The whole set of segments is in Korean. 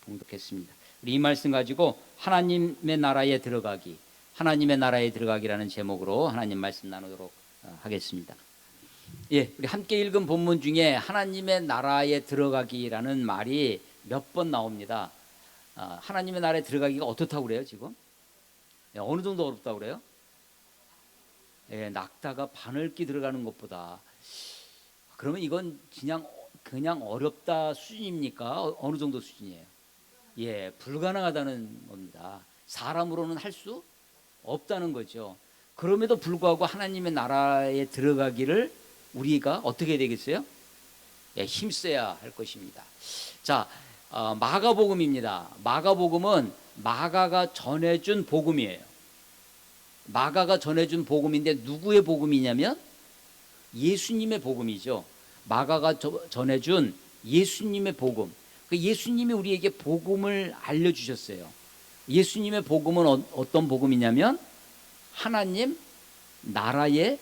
봉독했습니다. 우리 이 말씀 가지고 하나님의 나라에 들어가기, 하나님의 나라에 들어가기라는 제목으로 하나님 말씀 나누도록 하겠습니다. 예, 우리 함께 읽은 본문 중에 하나님의 나라에 들어가기라는 말이 몇 번 나옵니다. 하나님의 나라에 들어가기가 어떻다고 그래요 지금? 예, 어느 정도 어렵다고 그래요? 예, 낙타가 바늘기 들어가는 것보다. 그러면 이건 그냥 어렵다 수준입니까? 어느 정도 수준이에요? 예, 불가능하다는 겁니다. 사람으로는 할 수 없다는 거죠. 그럼에도 불구하고 하나님의 나라에 들어가기를 우리가 어떻게 해야 되겠어요? 예, 힘써야 할 것입니다. 자, 마가복음입니다. 마가복음은 마가가 전해준 복음이에요. 마가가 전해준 복음인데 누구의 복음이냐면 예수님의 복음이죠. 마가가 전해준 예수님의 복음. 예수님이 우리에게 복음을 알려주셨어요. 예수님의 복음은 어떤 복음이냐면 하나님 나라의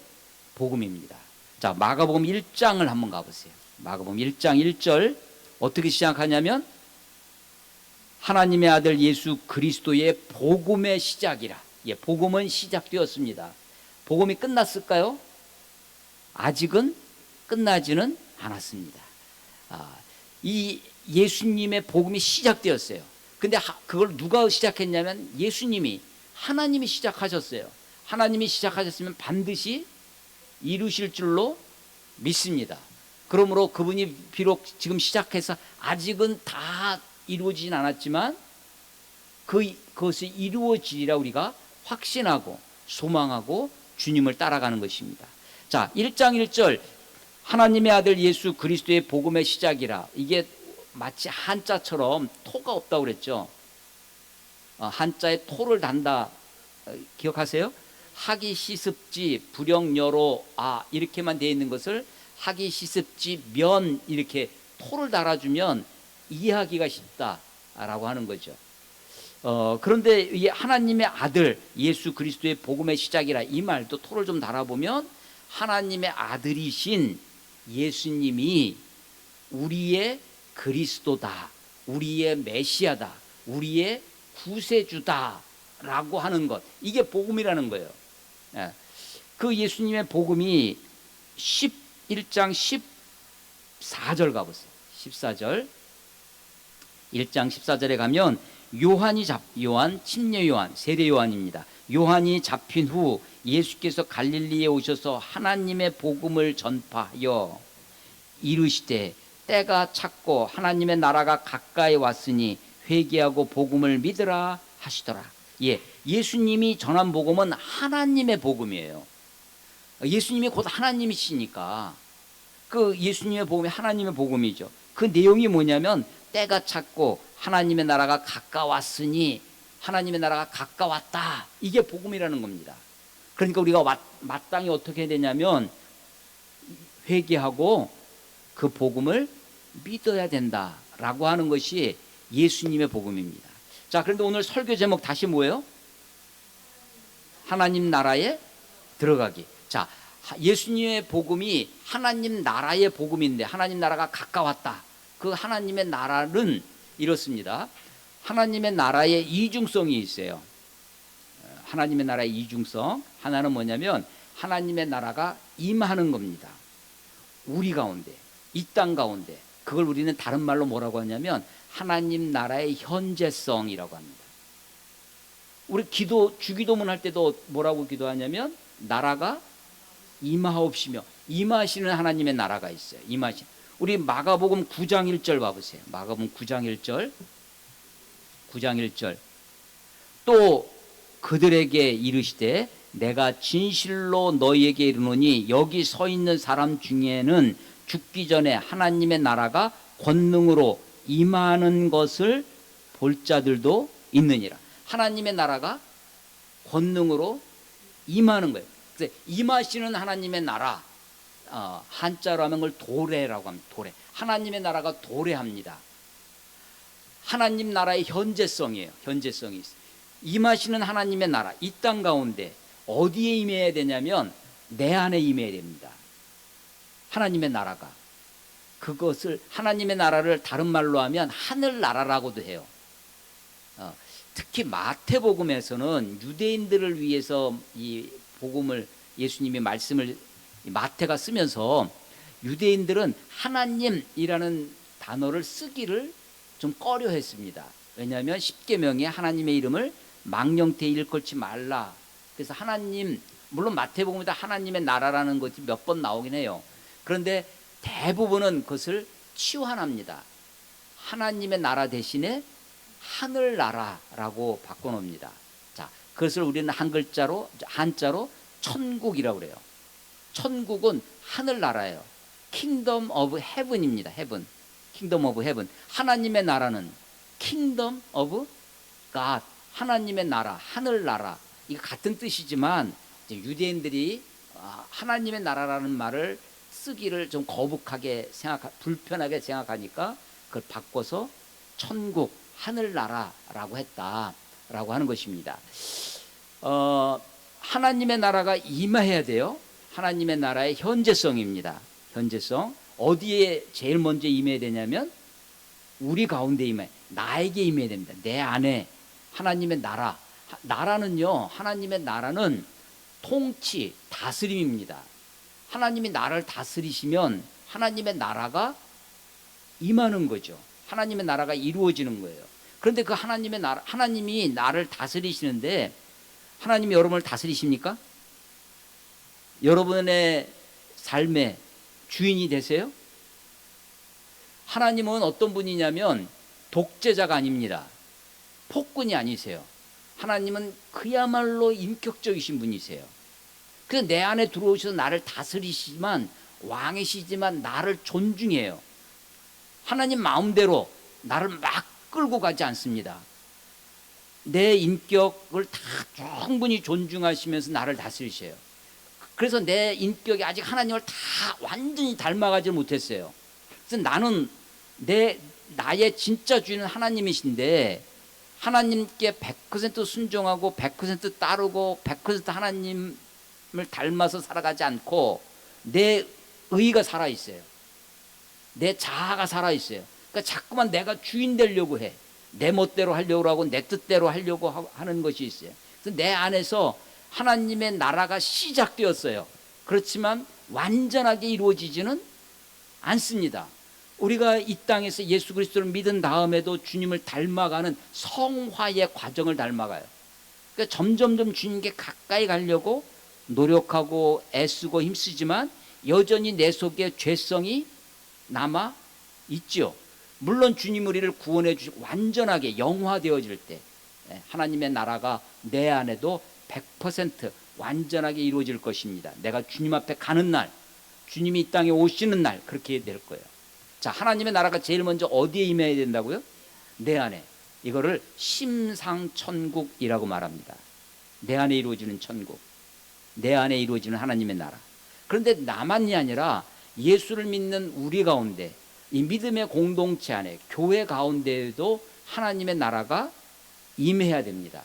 복음입니다. 자, 마가복음 1장을 한번 가보세요. 마가복음 1장 1절 어떻게 시작하냐면 하나님의 아들 예수 그리스도의 복음의 시작이라. 예, 복음은 시작되었습니다. 복음이 끝났을까요? 아직은 끝나지는 않았습니다. 이 예수님의 복음이 시작되었어요. 근데 그걸 누가 시작했냐면 예수님이, 하나님이 시작하셨어요. 하나님이 시작하셨으면 반드시 이루실 줄로 믿습니다. 그러므로 그분이 비록 지금 시작해서 아직은 다 이루어지진 않았지만 그것이 이루어지리라 우리가 확신하고 소망하고 주님을 따라가는 것입니다. 자, 1장 1절 하나님의 아들 예수 그리스도의 복음의 시작이라. 이게 마치 한자처럼 토가 없다고 그랬죠. 한자에 토를 단다. 기억하세요? 하기 시습지 불영여로 이렇게만 되어 있는 것을 하기 시습지 면 이렇게 토를 달아주면 이해하기가 쉽다라고 하는 거죠. 그런데 이 하나님의 아들 예수 그리스도의 복음의 시작이라 이 말도 토를 좀 달아보면 하나님의 아들이신 예수님이 우리의 그리스도다, 우리의 메시아다, 우리의 구세주다라고 하는 것, 이게 복음이라는 거예요. 그 예수님의 복음이 11장 14절 가보세요. 14절 1장 14절에 가면 요한 침례 요한 세례 요한입니다. 요한이 잡힌 후 예수께서 갈릴리에 오셔서 하나님의 복음을 전파하여 이르시되 때가 찼고 하나님의 나라가 가까이 왔으니 회개하고 복음을 믿으라 하시더라. 예, 예수님이 전한 복음은 하나님의 복음이에요. 예수님이 곧 하나님이시니까 그 예수님의 복음이 하나님의 복음이죠. 그 내용이 뭐냐면 때가 찼고 하나님의 나라가 가까웠으니 하나님의 나라가 가까웠다. 이게 복음이라는 겁니다. 그러니까 우리가 마땅히 어떻게 해야 되냐면 회개하고 그 복음을 믿어야 된다라고 하는 것이 예수님의 복음입니다. 자, 그런데 오늘 설교 제목 다시 뭐예요? 하나님 나라에 들어가기. 자, 예수님의 복음이 하나님 나라의 복음인데 하나님 나라가 가까웠다. 그 하나님의 나라는 이렇습니다. 하나님의 나라의 이중성이 있어요. 하나님의 나라의 이중성 하나는 뭐냐면 하나님의 나라가 임하는 겁니다. 우리 가운데, 이 땅 가운데. 그걸 우리는 다른 말로 뭐라고 하냐면 하나님 나라의 현재성이라고 합니다. 우리 주기도문 할 때도 뭐라고 기도하냐면 나라가 임하옵시며, 임하시는 하나님의 나라가 있어요. 우리 마가복음 9장 1절 봐보세요. 마가복음 9장 1절. 9장 1절. 또 그들에게 이르시되 내가 진실로 너희에게 이르노니 여기 서 있는 사람 중에는 죽기 전에 하나님의 나라가 권능으로 임하는 것을 볼 자들도 있느니라. 하나님의 나라가 권능으로 임하는 거예요. 그래서 임하시는 하나님의 나라, 한자로 하면 그걸 도래라고 합니다. 도래. 하나님의 나라가 도래합니다. 하나님 나라의 현재성이에요. 현재성이 있어요. 임하시는 하나님의 나라, 이 땅 가운데 어디에 임해야 되냐면 내 안에 임해야 됩니다. 하나님의 나라가. 그것을 하나님의 나라를 다른 말로 하면 하늘나라라고도 해요. 특히 마태복음에서는 유대인들을 위해서 이 복음을 예수님이 말씀을 마태가 쓰면서 유대인들은 하나님이라는 단어를 쓰기를 좀 꺼려했습니다. 왜냐하면 십계명에 하나님의 이름을 망령되이 일컬지 말라. 그래서 하나님, 물론 마태복음에다 하나님의 나라라는 것이 몇 번 나오긴 해요. 그런데 대부분은 그것을 치환합니다. 하나님의 나라 대신에 하늘나라라고 바꿔놓습니다. 자, 그것을 우리는 한자로 천국이라고 그래요. 천국은 하늘나라예요. Kingdom of Heaven입니다. Heaven. Kingdom of Heaven. 하나님의 나라는 Kingdom of God. 하나님의 나라, 하늘나라. 이거 같은 뜻이지만 이제 유대인들이 하나님의 나라라는 말을 쓰기를 좀 거북하게 불편하게 생각하니까 그걸 바꿔서 천국, 하늘나라라고 했다라고 하는 것입니다. 하나님의 나라가 임해야 돼요. 하나님의 나라의 현재성입니다. 현재성. 어디에 제일 먼저 임해야 되냐면 우리 가운데 임해, 나에게 임해야 됩니다. 내 안에 하나님의 나라. 나라는요, 하나님의 나라는 통치, 다스림입니다. 하나님이 나를 다스리시면 하나님의 나라가 임하는 거죠. 하나님의 나라가 이루어지는 거예요. 그런데 그 하나님의 나라, 하나님이 나를 다스리시는데 하나님이 여러분을 다스리십니까? 여러분의 삶의 주인이 되세요? 하나님은 어떤 분이냐면 독재자가 아닙니다. 폭군이 아니세요. 하나님은 그야말로 인격적이신 분이세요. 그래서 내 안에 들어오셔서 나를 다스리시지만 왕이시지만 나를 존중해요. 하나님 마음대로 나를 막 끌고 가지 않습니다. 내 인격을 다 충분히 존중하시면서 나를 다스리셔요. 그래서 내 인격이 아직 하나님을 다 완전히 닮아가지 못했어요. 그래서 나는 나의 진짜 주인은 하나님이신데 하나님께 100% 순종하고 100% 따르고 100% 하나님을 닮아서 살아가지 않고 내 의가 살아있어요. 내 자아가 살아있어요. 그러니까 자꾸만 내가 주인 되려고 해. 내 멋대로 하려고 하고 내 뜻대로 하려고 하는 것이 있어요. 그래서 내 안에서 하나님의 나라가 시작되었어요. 그렇지만 완전하게 이루어지지는 않습니다. 우리가 이 땅에서 예수 그리스도를 믿은 다음에도 주님을 닮아가는 성화의 과정을 닮아가요. 그러니까 점점점 주님께 가까이 가려고 노력하고 애쓰고 힘쓰지만 여전히 내 속에 죄성이 남아 있죠. 물론 주님 우리를 구원해 주시고 완전하게 영화되어질 때 하나님의 나라가 내 안에도 100% 완전하게 이루어질 것입니다. 내가 주님 앞에 가는 날, 주님이 이 땅에 오시는 날 그렇게 될 거예요. 자, 하나님의 나라가 제일 먼저 어디에 임해야 된다고요? 내 안에. 이거를 심상천국이라고 말합니다. 내 안에 이루어지는 천국, 내 안에 이루어지는 하나님의 나라. 그런데 나만이 아니라 예수를 믿는 우리 가운데, 이 믿음의 공동체 안에, 교회 가운데에도 하나님의 나라가 임해야 됩니다.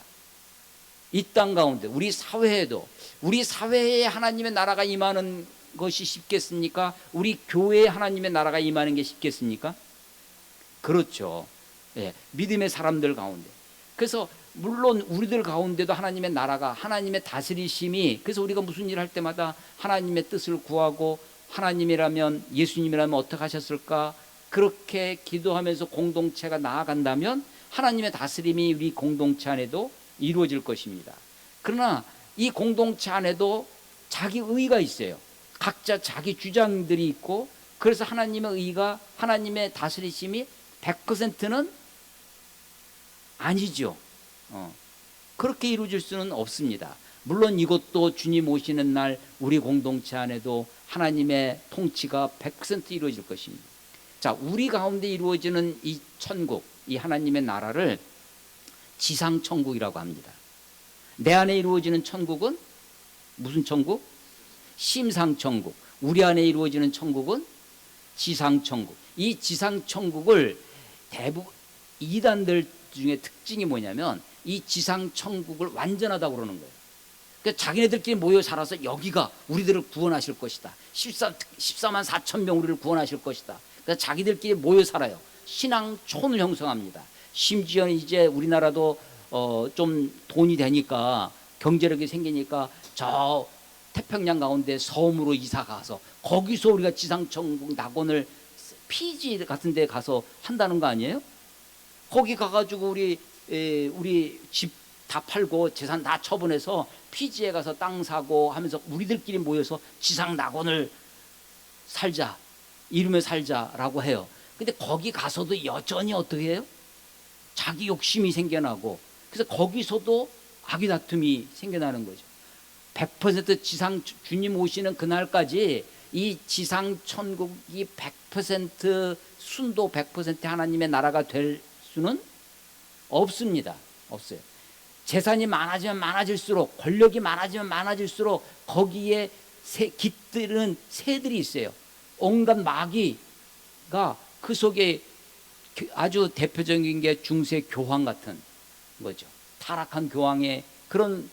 이 땅 가운데 우리 사회에도, 우리 사회에 하나님의 나라가 임하는 것이 쉽겠습니까? 우리 교회에 하나님의 나라가 임하는 게 쉽겠습니까? 그렇죠. 예, 믿음의 사람들 가운데. 그래서 물론 우리들 가운데도 하나님의 나라가, 하나님의 다스리심이, 그래서 우리가 무슨 일을 할 때마다 하나님의 뜻을 구하고 하나님이라면, 예수님이라면 어떻게 하셨을까? 그렇게 기도하면서 공동체가 나아간다면 하나님의 다스림이 우리 공동체 안에도 이루어질 것입니다. 그러나 이 공동체 안에도 자기 의가 있어요. 각자 자기 주장들이 있고, 그래서 하나님의 의가, 하나님의 다스리심이 100%는 아니죠. 그렇게 이루어질 수는 없습니다. 물론 이것도 주님 오시는 날 우리 공동체 안에도 하나님의 통치가 100% 이루어질 것입니다. 자, 우리 가운데 이루어지는 이 천국, 이 하나님의 나라를 지상천국이라고 합니다. 내 안에 이루어지는 천국은 무슨 천국? 심상천국. 우리 안에 이루어지는 천국은 지상천국. 이 지상천국을 대부분 이단들 중에 특징이 뭐냐면 이 지상천국을 완전하다고 그러는 거예요. 그러니까 자기네들끼리 모여 살아서 여기가 우리들을 구원하실 것이다. 14만 4천 명 우리를 구원하실 것이다. 그래서 자기들끼리 모여 살아요. 신앙촌을 형성합니다. 심지어 이제 우리나라도 좀 돈이 되니까 경제력이 생기니까 저 태평양 가운데 섬으로 이사 가서 거기서 우리가 지상천국 낙원을 피지 같은 데 가서 한다는 거 아니에요? 거기 가가지고 우리 집 다 팔고 재산 다 처분해서 피지에 가서 땅 사고 하면서 우리들끼리 모여서 지상 낙원을 살자, 이루며 살자라고 해요. 근데 거기 가서도 여전히 어떻게 해요? 자기 욕심이 생겨나고, 그래서 거기서도 악의 다툼이 생겨나는 거죠. 100% 지상 주님 오시는 그날까지 이 지상 천국이 100% 순도 100% 하나님의 나라가 될 수는 없습니다. 없어요. 재산이 많아지면 많아질수록, 권력이 많아지면 많아질수록 거기에 깃드는 새들이 있어요. 온갖 마귀가 그 속에, 아주 대표적인 게 중세 교황 같은 거죠. 타락한 교황의 그런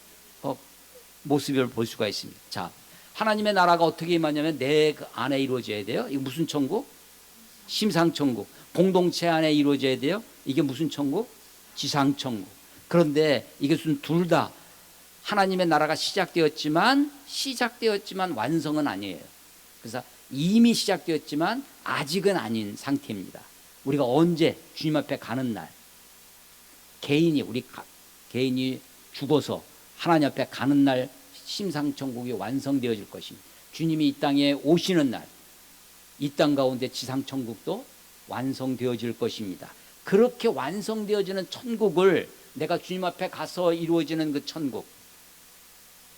모습을 볼 수가 있습니다. 자, 하나님의 나라가 어떻게 임하냐면 내 안에 이루어져야 돼요. 이게 무슨 천국? 심상천국. 공동체 안에 이루어져야 돼요. 이게 무슨 천국? 지상천국. 그런데 이것은 둘 다 하나님의 나라가 시작되었지만 완성은 아니에요. 그래서 이미 시작되었지만 아직은 아닌 상태입니다. 우리가 언제 주님 앞에 가는 날, 개인이 죽어서 하나님 앞에 가는 날 심상천국이 완성되어질 것입니다. 주님이 이 땅에 오시는 날, 이 땅 가운데 지상천국도 완성되어질 것입니다. 그렇게 완성되어지는 천국을, 내가 주님 앞에 가서 이루어지는 그 천국,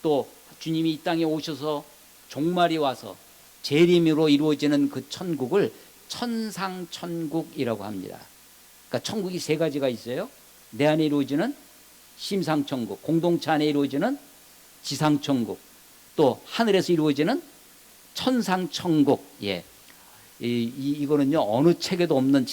또 주님이 이 땅에 오셔서 종말이 와서 재림으로 이루어지는 그 천국을 천상천국이라고 합니다. 그러니까 천국이 세 가지가 있어요. 내 안에 이루어지는 심상천국, 공동체 안에 이루어지는 지상천국, 또 하늘에서 이루어지는 천상천국. 예, 이거는요 어느 책에도 없는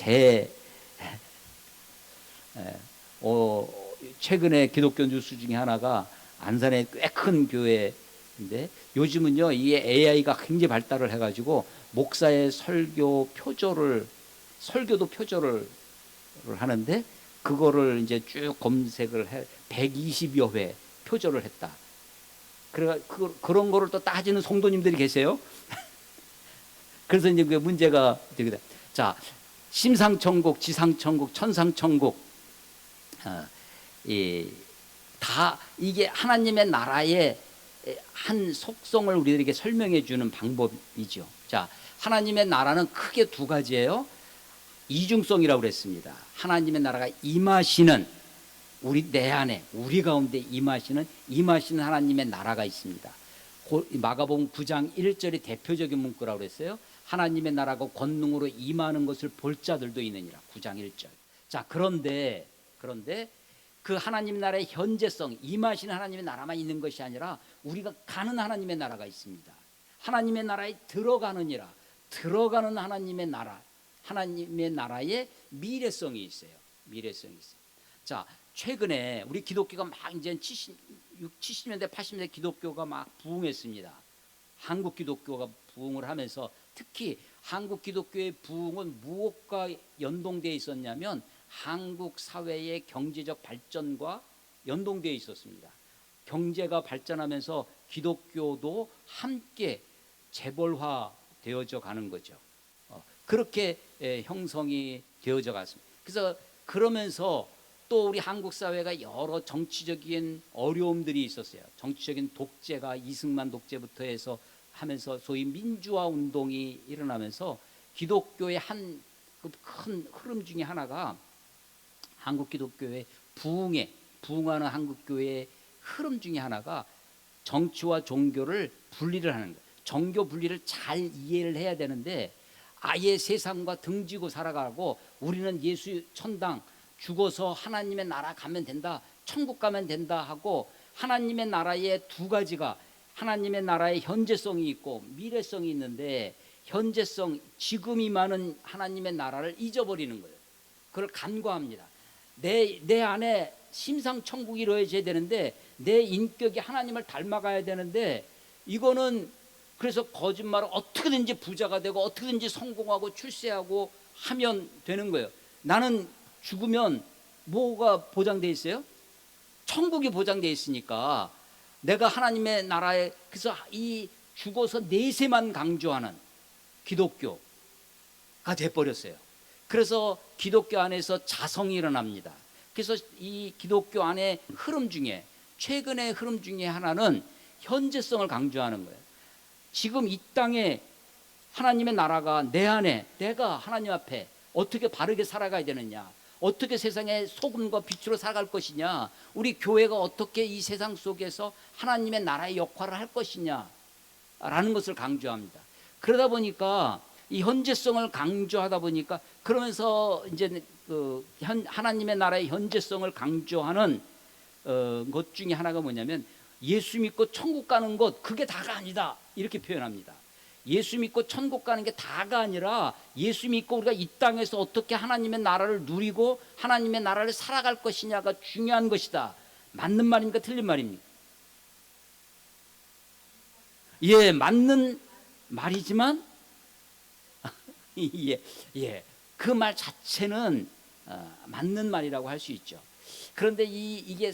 최근에 기독교 뉴스 중에 하나가 안산의 꽤 큰 교회인데, 요즘은요 이 AI가 굉장히 발달을 해가지고 목사의 설교도 표절을 하는데, 그거를 이제 쭉 검색을 해 120여 회 표절을 했다. 그런 거를 또 따지는 성도님들이 계세요. 그래서 이제 그 문제가 되게 돼. 자, 심상천국, 지상천국, 천상천국, 다 이게 하나님의 나라의 한 속성을 우리들에게 설명해 주는 방법이죠. 자, 하나님의 나라는 크게 두 가지예요. 이중성이라고 그랬습니다. 하나님의 나라가 임하시는, 내 안에, 우리 가운데 임하시는 하나님의 나라가 있습니다. 마가복음 9장 1절이 대표적인 문구라고 그랬어요. 하나님의 나라가 권능으로 임하는 것을 볼 자들도 있느니라. 9장 1절. 자, 그런데 그 하나님 나라의 현재성, 임하시는 하나님의 나라만 있는 것이 아니라 우리가 가는 하나님의 나라가 있습니다. 하나님의 나라에 들어가는 하나님의 나라, 하나님의 나라의 미래성이 있어요. 자, 최근에 우리 기독교가 막 이제 70년대, 80년대 기독교가 막 부흥했습니다. 한국 기독교가 부흥을 하면서, 특히 한국 기독교의 부흥은 무엇과 연동되어 있었냐면 한국 사회의 경제적 발전과 연동되어 있었습니다. 경제가 발전하면서 기독교도 함께 재벌화 되어져 가는 거죠. 그렇게 형성이 되어져 갔습니다. 그래서 그러면서 또 우리 한국 사회가 여러 정치적인 어려움들이 있었어요. 정치적인 독재가 이승만 독재부터 해서 하면서 소위 민주화 운동이 일어나면서 기독교의 한 큰 흐름 중에 하나가 한국 기독교의 부흥하는 한국 교회의 흐름 중에 하나가 정치와 종교를 분리를 하는 거예요. 종교 분리를 잘 이해를 해야 되는데, 아예 세상과 등지고 살아가고 우리는 예수 천당 죽어서 하나님의 나라 가면 된다, 천국 가면 된다 하고, 하나님의 나라의 두 가지가, 하나님의 나라의 현재성이 있고 미래성이 있는데, 현재성, 지금 임하는 하나님의 나라를 잊어버리는 거예요. 그걸 간과합니다. 내 안에 심상천국이 이루어져야 되는데, 내 인격이 하나님을 닮아가야 되는데, 이거는 그래서 거짓말을 어떻게든지 부자가 되고 어떻게든지 성공하고 출세하고 하면 되는 거예요. 나는 죽으면 뭐가 보장돼 있어요? 천국이 보장되어 있으니까 내가 하나님의 나라에, 그래서 이 죽어서 내세만 강조하는 기독교가 돼버렸어요. 그래서 기독교 안에서 자성이 일어납니다. 그래서 이 기독교 안에 흐름 중에, 최근의 흐름 중에 하나는 현재성을 강조하는 거예요. 지금 이 땅에 하나님의 나라가 내 안에, 내가 하나님 앞에 어떻게 바르게 살아가야 되느냐, 어떻게 세상의 소금과 빛으로 살아갈 것이냐, 우리 교회가 어떻게 이 세상 속에서 하나님의 나라의 역할을 할 것이냐 라는 것을 강조합니다. 그러다 보니까 이 현재성을 강조하다 보니까, 그러면서 이제 하나님의 나라의 현재성을 강조하는 것 중에 하나가 뭐냐면, 예수 믿고 천국 가는 것 그게 다가 아니다 이렇게 표현합니다. 예수 믿고 천국 가는 게 다가 아니라, 예수 믿고 우리가 이 땅에서 어떻게 하나님의 나라를 누리고 하나님의 나라를 살아갈 것이냐가 중요한 것이다. 맞는 말입니까? 틀린 말입니까? 예, 맞는 말이지만 예, 그 말 자체는 맞는 말이라고 할 수 있죠. 그런데 이게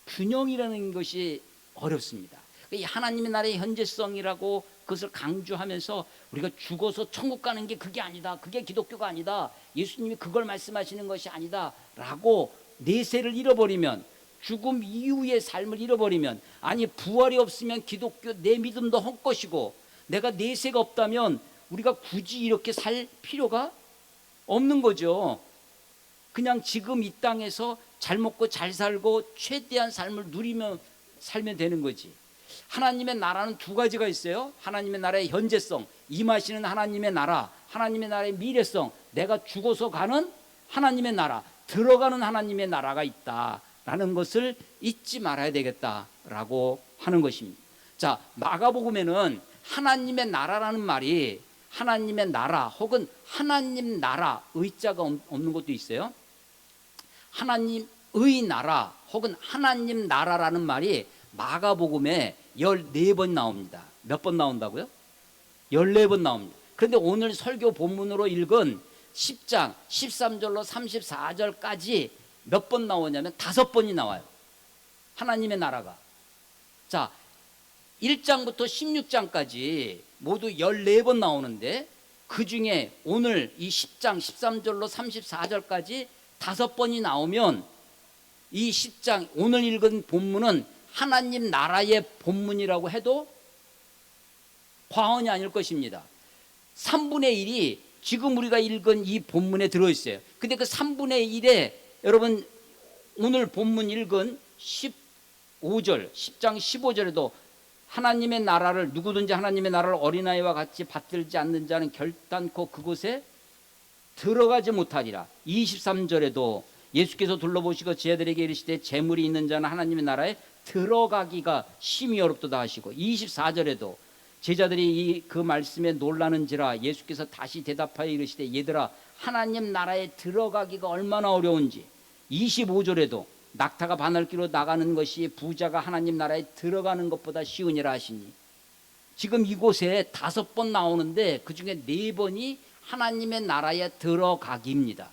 균형이라는 것이 어렵습니다. 이 하나님의 나라의 현재성이라고 그것을 강조하면서, 우리가 죽어서 천국 가는 게 그게 아니다, 그게 기독교가 아니다, 예수님이 그걸 말씀하시는 것이 아니다 라고 내세를 잃어버리면, 죽음 이후의 삶을 잃어버리면, 아니 부활이 없으면 기독교 내 믿음도 헛것이고, 내가 내세가 없다면 우리가 굳이 이렇게 살 필요가 없는 거죠. 그냥 지금 이 땅에서 잘 먹고 잘 살고 최대한 삶을 누리며 살면 되는 거지. 하나님의 나라는 두 가지가 있어요. 하나님의 나라의 현재성, 임하시는 하나님의 나라, 하나님의 나라의 미래성, 내가 죽어서 가는 하나님의 나라, 들어가는 하나님의 나라가 있다라는 것을 잊지 말아야 되겠다라고 하는 것입니다. 자, 마가복음에는 하나님의 나라라는 말이, 하나님의 나라 혹은 하나님 나라, 의자가 없는 것도 있어요. 하나님의 나라 혹은 하나님 나라라는 말이 마가복음에 14번 나옵니다. 몇 번 나온다고요? 14번 나옵니다. 그런데 오늘 설교 본문으로 읽은 10장 13절로 34절까지 몇 번 나오냐면 5번이 나와요. 하나님의 나라가. 자, 1장부터 16장까지 모두 14번 나오는데, 그 중에 오늘 이 10장 13절로 34절까지 5번이 나오면, 이 10장 오늘 읽은 본문은 하나님 나라의 본문이라고 해도 과언이 아닐 것입니다. 3분의 1이 지금 우리가 읽은 이 본문에 들어있어요. 근데 그 3분의 1에 여러분 오늘 본문 읽은 15절, 10장 15절에도 하나님의 나라를, 누구든지 하나님의 나라를 어린아이와 같이 받들지 않는 자는 결단코 그곳에 들어가지 못하리라. 23절에도 예수께서 둘러보시고 제자들에게 이르시되 재물이 있는 자는 하나님의 나라에 들어가기가 심히 어렵도다 하시고, 24절에도 제자들이 그 말씀에 놀라는지라 예수께서 다시 대답하여 이르시되 얘들아 하나님 나라에 들어가기가 얼마나 어려운지, 25절에도 낙타가 바늘기로 나가는 것이 부자가 하나님 나라에 들어가는 것보다 쉬우니라 하시니, 지금 이곳에 5번 나오는데 그 중에 4번이 하나님의 나라에 들어가기입니다.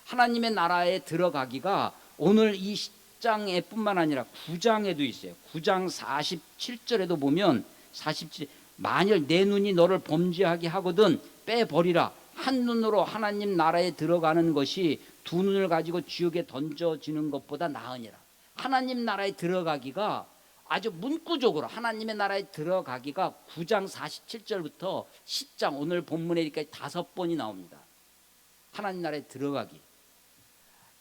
하나님의 나라에 들어가기가 오늘 이 10장에 뿐만 아니라 9장에도 있어요. 9장 47절에도 보면, 47, 만일 내 눈이 너를 범죄하게 하거든 빼버리라. 한 눈으로 하나님 나라에 들어가는 것이 두 눈을 가지고 지옥에 던져지는 것보다 나으니라. 하나님 나라에 들어가기가 아주 문구적으로, 하나님의 나라에 들어가기가 9장 47절부터 10장 오늘 본문에까지 5번이 나옵니다. 하나님 나라에 들어가기.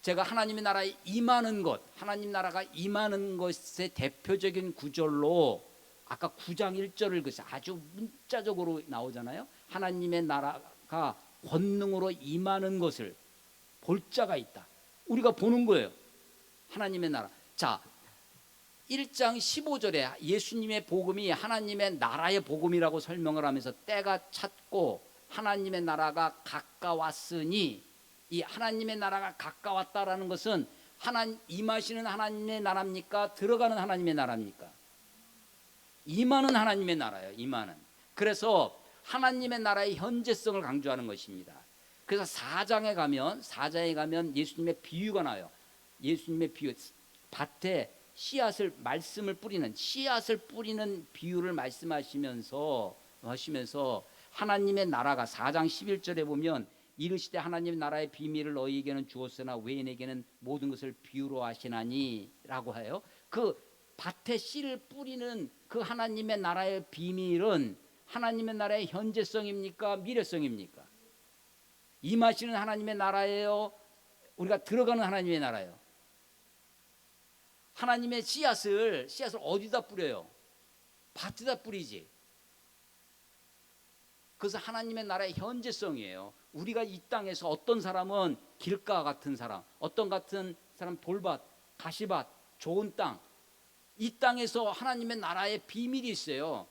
제가 하나님의 나라에 임하는 것, 하나님 나라가 임하는 것의 대표적인 구절로 아까 9장 1절을 아주 문자적으로 나오잖아요. 하나님의 나라가 권능으로 임하는 것을 볼 자가 있다. 우리가 보는 거예요. 하나님의 나라. 자, 1장 15절에 예수님의 복음이 하나님의 나라의 복음이라고 설명을 하면서, 때가 찼고 하나님의 나라가 가까웠으니, 이 하나님의 나라가 가까웠다라는 것은 임하시는 하나님의 나라입니까? 들어가는 하나님의 나라입니까? 임하는 하나님의 나라예요. 임하는. 그래서 하나님의 나라의 현재성을 강조하는 것입니다. 그래서 4장에 가면 예수님의 비유가 나와요. 예수님의 비유, 밭에 씨앗을 말씀을 뿌리는 씨앗을 뿌리는 비유를 말씀하시면서 하나님의 나라가 4장 11절에 보면 이르시되 하나님 나라의 비밀을 너희에게는 주었으나 외인에게는 모든 것을 비유로 하시나니 라고 해요. 그 밭에 씨를 뿌리는 그 하나님의 나라의 비밀은 하나님의 나라의 현재성입니까? 미래성입니까? 임하시는 하나님의 나라예요? 우리가 들어가는 하나님의 나라예요? 하나님의 씨앗을 어디다 뿌려요? 밭에다 뿌리지. 그래서 하나님의 나라의 현재성이에요. 우리가 이 땅에서 어떤 사람은 길가 같은 사람, 어떤 같은 사람 돌밭, 가시밭, 좋은 땅, 이 땅에서 하나님의 나라의 비밀이 있어요.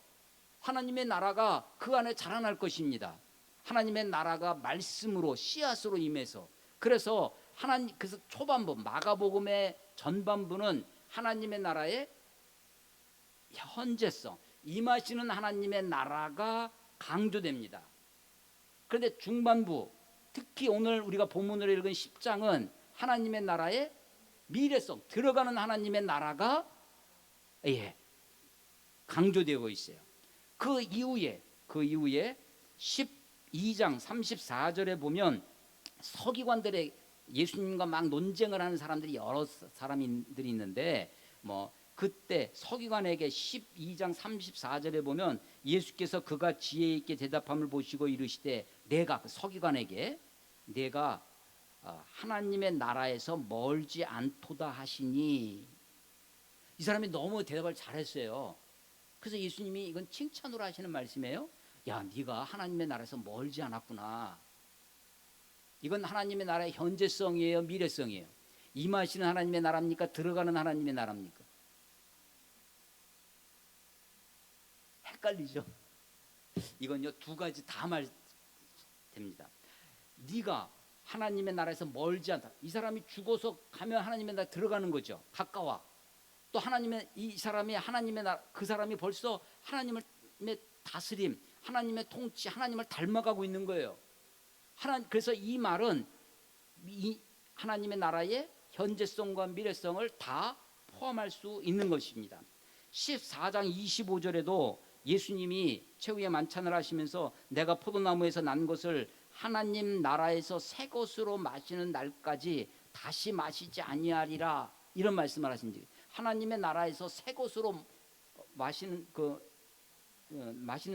하나님의 나라가 그 안에 자라날 것입니다. 하나님의 나라가 말씀으로 씨앗으로 임해서 그래서 초반부 마가복음의 전반부는 하나님의 나라의 현재성, 임하시는 하나님의 나라가 강조됩니다. 그런데 중반부, 특히 오늘 우리가 본문으로 읽은 10장은 하나님의 나라의 미래성, 들어가는 하나님의 나라가 강조되고 있어요. 그 이후에 12장 34절에 보면 서기관들의 예수님과 막 논쟁을 하는 사람들이 여러 사람들이 있는데 그때 서기관에게 12장 34절에 보면 예수께서 그가 지혜 있게 대답함을 보시고 이르시되 내가 서기관에게 내가 하나님의 나라에서 멀지 않도다 하시니 이 사람이 너무 대답을 잘했어요. 그래서 예수님이 이건 칭찬으로 하시는 말씀이에요. 야, 네가 하나님의 나라에서 멀지 않았구나. 이건 하나님의 나라의 현재성이에요, 미래성이에요? 임하시는 하나님의 나라입니까? 들어가는 하나님의 나라입니까? 헷갈리죠? 이건요, 두 가지 다 말 됩니다. 네가 하나님의 나라에서 멀지 않다. 이 사람이 죽어서 가면 하나님의 나라에 들어가는 거죠. 가까워. 또 이 사람이 하나님의 나라, 그 사람이 벌써 하나님의 다스림, 하나님의 통치, 하나님을 닮아가고 있는 거예요. 그래서 이 말은 하나님의 나라의 현재성과 미래성을 다 포함할 수 있는 것입니다. 14장 25절에도 예수님이 최후의 만찬을 하시면서 내가 포도나무에서 난 것을 하나님 나라에서 새 것으로 마시는 날까지 다시 마시지 아니하리라 이런 말씀을 하십니다. 하나님의 나라에서 새 것으로 마시는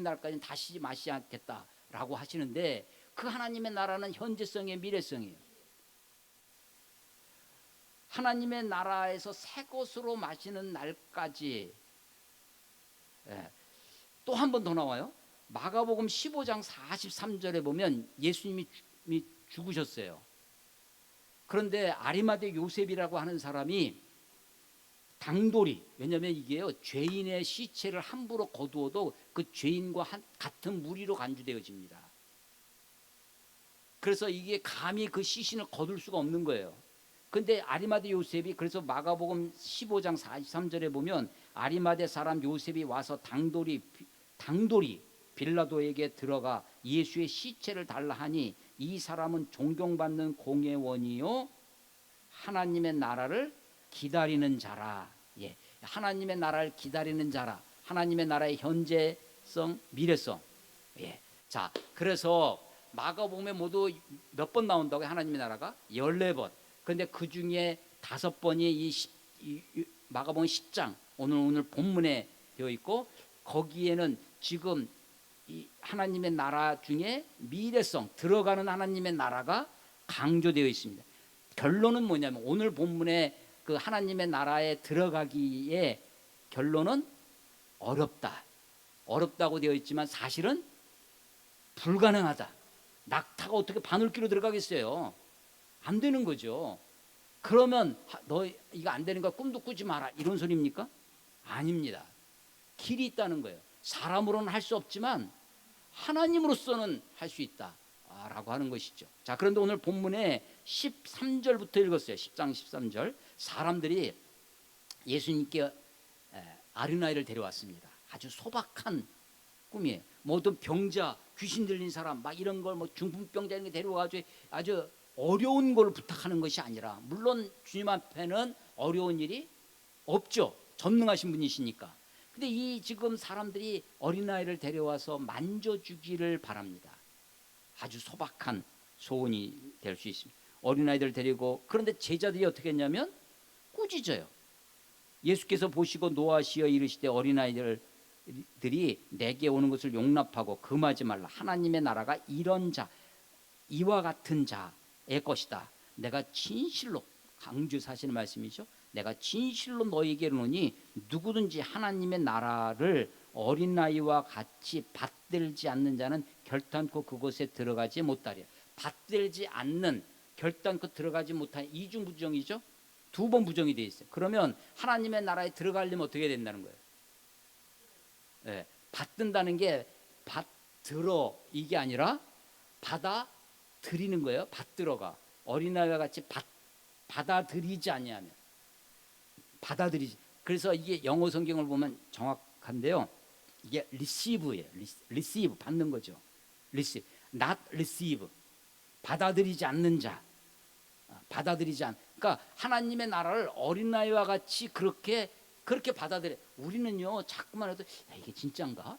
날까지는 다시 마시지 않겠다라고 하시는데 그 하나님의 나라는 현재성의 미래성이에요. 하나님의 나라에서 새 것으로 마시는 날까지. 또 한 번 더 나와요. 마가복음 15장 43절에 보면 예수님이 죽으셨어요. 그런데 아리마대 요셉이라고 하는 사람이 당돌이, 왜냐하면 이게요, 죄인의 시체를 함부로 거두어도 그 죄인과 같은 무리로 간주되어집니다. 그래서 이게 감히 그 시신을 거둘 수가 없는 거예요. 근데 아리마대 요셉이, 그래서 마가복음 15장 43절에 보면 아리마대 사람 요셉이 와서 당돌이 빌라도에게 들어가 예수의 시체를 달라 하니 이 사람은 존경받는 공회원이요 하나님의 나라를 기다리는 자라. 하나님의 나라를 기다리는 자라. 하나님의 나라의 현재성, 미래성. 자, 그래서 마가복음에 모두 몇 번 나온다고요? 하나님의 나라가 14번. 그런데 그 중에 5번이 이 마가복음 10장 오늘 본문에 되어 있고, 거기에는 지금 이 하나님의 나라 중에 미래성, 들어가는 하나님의 나라가 강조되어 있습니다. 결론은 뭐냐면 오늘 본문에 그 하나님의 나라에 들어가기에 결론은 어렵다고 되어 있지만 사실은 불가능하다. 낙타가 어떻게 바늘귀로 들어가겠어요? 안 되는 거죠. 그러면 너 이거 안 되는 거 꿈도 꾸지 마라 이런 소리입니까? 아닙니다. 길이 있다는 거예요. 사람으로는 할 수 없지만 하나님으로서는 할 수 있다라고 하는 것이죠. 자, 그런데 오늘 본문에 13절부터 읽었어요. 10장 13절. 사람들이 예수님께 어린아이를 데려왔습니다. 아주 소박한 꿈이에요. 모든 병자, 귀신 들린 사람 막 이런 걸 중풍병자 이런 게 데려와가지고 아주 어려운 걸 부탁하는 것이 아니라, 물론 주님 앞에는 어려운 일이 없죠. 전능하신 분이시니까. 근데 이 지금 사람들이 어린아이를 데려와서 만져주기를 바랍니다. 아주 소박한 소원이 될 수 있습니다. 어린아이들 데리고, 그런데 제자들이 어떻게 했냐면 꾸짖어요. 예수께서 보시고 노하시어 이르시되 어린아이들이 내게 오는 것을 용납하고 금하지 말라. 하나님의 나라가 이런 자, 이와 같은 자의 것이다. 내가 진실로, 강주 사시는 말씀이죠. 내가 진실로 너희에게 이르노니 누구든지 하나님의 나라를 어린아이와 같이 받들지 않는 자는 결단코 그곳에 들어가지 못하리라. 받들지 않는, 결단코 들어가지 못하는, 이중 부정이죠. 두 번 부정이 되어 있어요. 그러면 하나님의 나라에 들어가려면 어떻게 된다는 거예요? 네, 받든다는 게 받들어, 이게 아니라 받아들이는 거예요. 받들어가. 어린아이와 같이 받아들이지 아니하면, 받아들이지. 그래서 이게 영어 성경을 보면 정확한데요. 이게 receive예요. receive, 받는 거죠. receive, not receive. 받아들이지 않는 자. 받아들이지 않. 그러니까 하나님의 나라를 어린아이와 같이 그렇게 받아들여. 우리는요, 자꾸만 해도 이게 진짜인가?